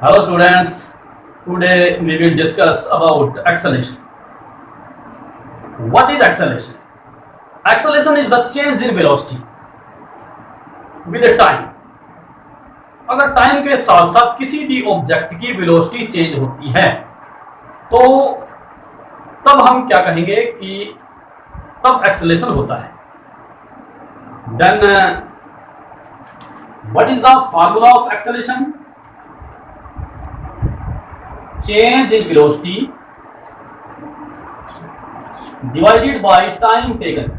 Hello students, today we will discuss about acceleration. What is acceleration? Acceleration is the change in velocity with the time. अगर time के साथ साथ किसी भी object की velocity change होती है तो तब हम क्या कहेंगे कि तब एक्सेलरेशन होता है. Then what is the formula of acceleration? Change in velocity divided by time taken.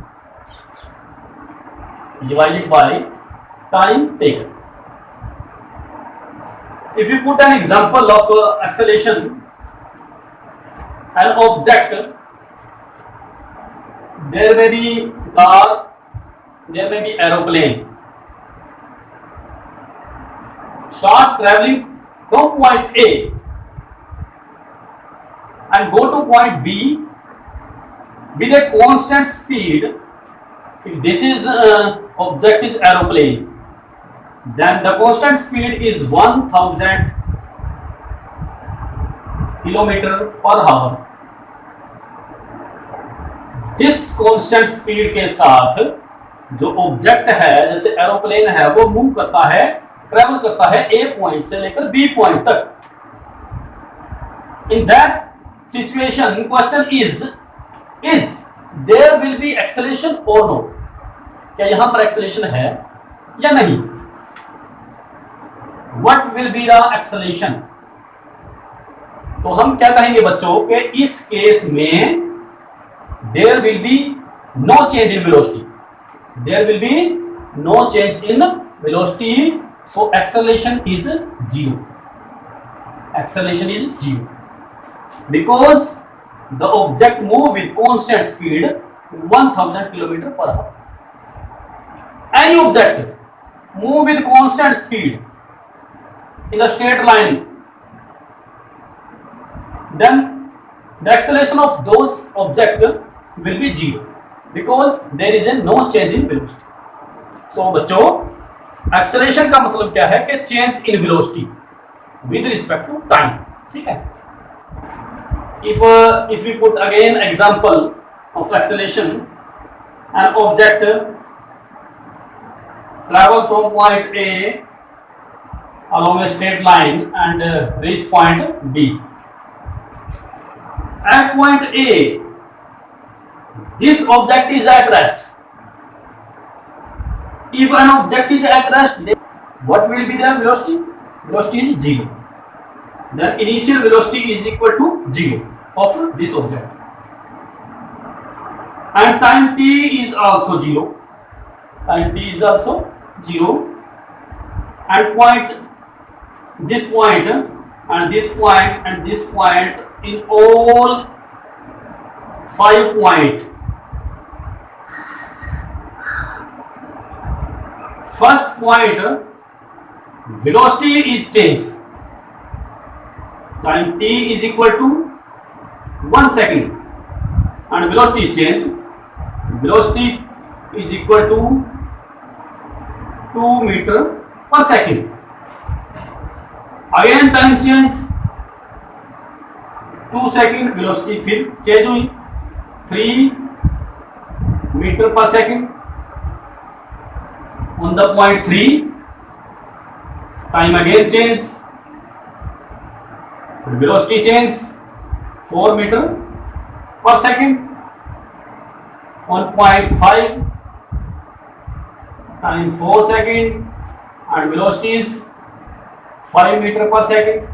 Divided by time taken. If you put an example of acceleration, an object, there may be car, there may be aeroplane, start traveling from point A and go to point B with a constant speed. If this is object is aeroplane, then the constant speed is 1000 kilometer per hour. This constant speed के साथ जो object है जैसे aeroplane है वो move करता है, travel करता है ए पॉइंट से लेकर बी पॉइंट तक. In that situation, question is there will be acceleration or no? क्या यहां पर acceleration है या नहीं? What will be the acceleration? तो हम क्या कहेंगे बच्चों कि इस केस में there will be no change in velocity. There will be no change in velocity, so acceleration is zero. Acceleration is zero. Because the object move with constant speed 1000 km per hour. Any object move with constant speed in a straight line, then the acceleration of those object will be zero because there is a no change in velocity. So बच्चों acceleration का मतलब क्या है कि change in velocity with respect to time. ठीक है. If we put again example of acceleration, an object travel from point A along a straight line and reach point B. At point A, this object is at rest. If an object is at rest, then what will be the velocity? Velocity is zero. Then initial velocity is equal to zero of this object, and time t is also zero. Time t is also zero, and point this point and this point and this point in all 5 points. First point velocity is changed. Time t is equal to 1 second and velocity change. Velocity is equal to 2 meter per second. Again time change 2 second, velocity फिर change हुई 3 meter per second. On the point 3 time again change, velocity change 4 meter per second. On point 5 time 4 second and velocity is 5 meter per second.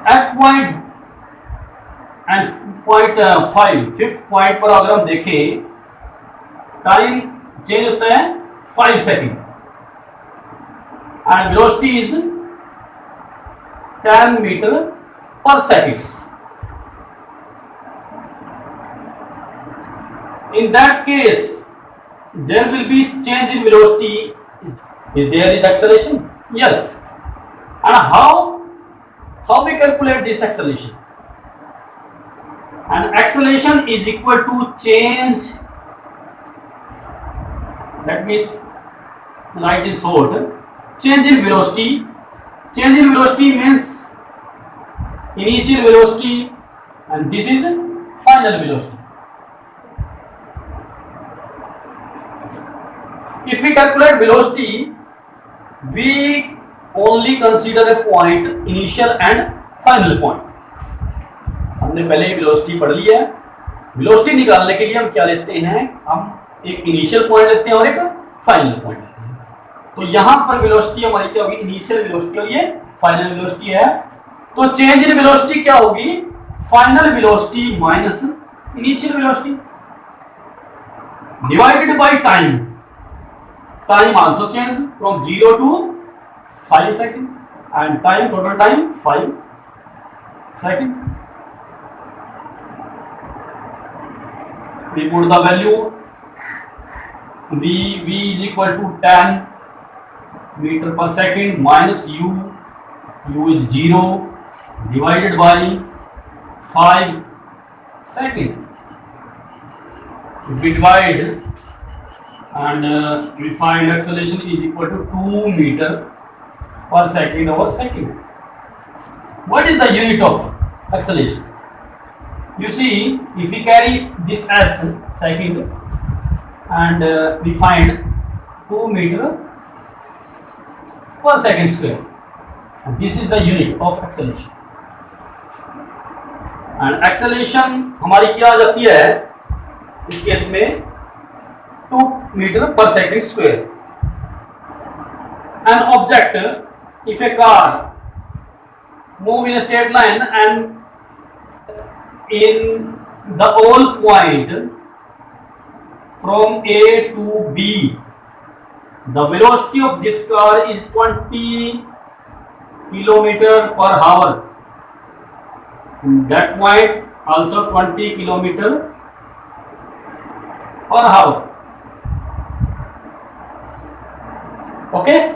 At point and point 5 fifth point पर अगर हम देखें time change होता है 5 second and velocity is 10 meter per second. In that case, there will be change in velocity. Is there is acceleration? Yes. And how we calculate this acceleration? And acceleration is equal to change. Let me write it short. change in velocity. Change in velocity means initial velocity and this is final velocity. If we calculate velocity, we only consider a point, initial and final point. हमने पहले ही velocity पढ़ ली है. velocity निकालने के लिए हम क्या लेते हैं, हम एक इनिशियल पॉइंट लेते हैं और एक फाइनल पॉइंट लेते हैं. तो यहां पर वेलोसिटी हमारी क्या होगी, इनिशियल वेलोसिटी और ये फाइनल वेलोसिटी है. तो चेंज इन वेलोसिटी क्या होगी, final velocity minus initial velocity divided by time. Time also change from 0 to 5 second and time, total time 5 second. We put the value v is equal to 10 meter per second minus u is 0 divided by 5 second. If we divide and we find acceleration is equal to 2 meter per second over second. What is the unit of acceleration? You see, if we carry this as second and we find 2 meter per second square, and this is the unit of acceleration. And acceleration हमारी क्या आ जाती है इस case में, 2 meter per second square. An object, if a car move in a straight line and in the all point from A to B, the velocity of this car is 20 kilometer per hour. That point also 20 kilometer per hour. Okay,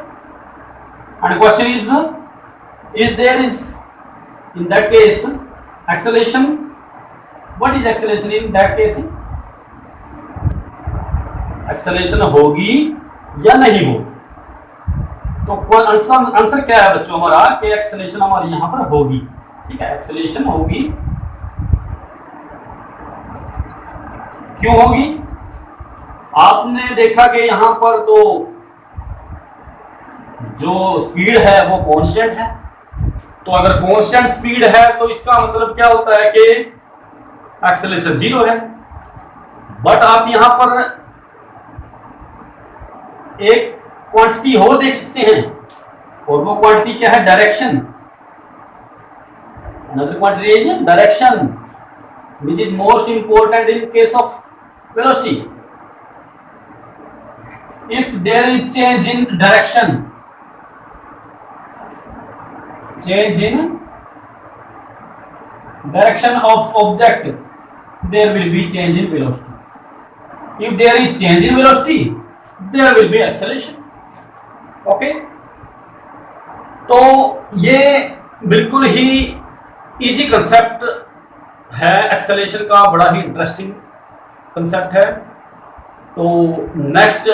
and the question is there is in that case acceleration. What is acceleration in that case? Acceleration होगी या नहीं होगी? तो answer क्या है बच्चों हमारा, कि एक्सेलेरेशन हमारी यहां पर होगी. ठीक है, एक्सेलेरेशन होगी. क्यों होगी? आपने देखा कि यहां पर तो जो स्पीड है वो कांस्टेंट है. तो अगर कांस्टेंट स्पीड है तो इसका मतलब क्या होता है कि एक्सेलरेशन 0 है. बट आप यहां पर एक क्वांटिटी और देख सकते हैं, और वो क्वांटिटी क्या है, direction. Another quantity is direction which is most important in case of velocity. If there is change in direction, change in direction of object, there will be change in velocity. If there is change in velocity, there will be acceleration. Okay, तो ये बिल्कुल ही easy concept है acceleration का, बड़ा ही interesting concept है. तो next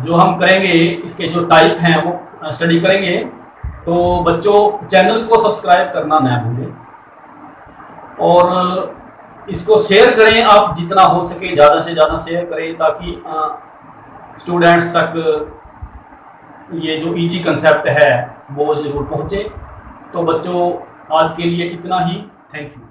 जो हम करेंगे, इसके जो टाइप हैं वो स्टडी करेंगे. तो बच्चों चैनल को सब्सक्राइब करना ना भूलें और इसको शेयर करें. आप जितना हो सके ज़्यादा से ज़्यादा शेयर करें ताकि स्टूडेंट्स तक ये जो इजी कंसेप्ट है वो ज़रूर पहुँचे. तो बच्चों आज के लिए इतना ही. Thank you.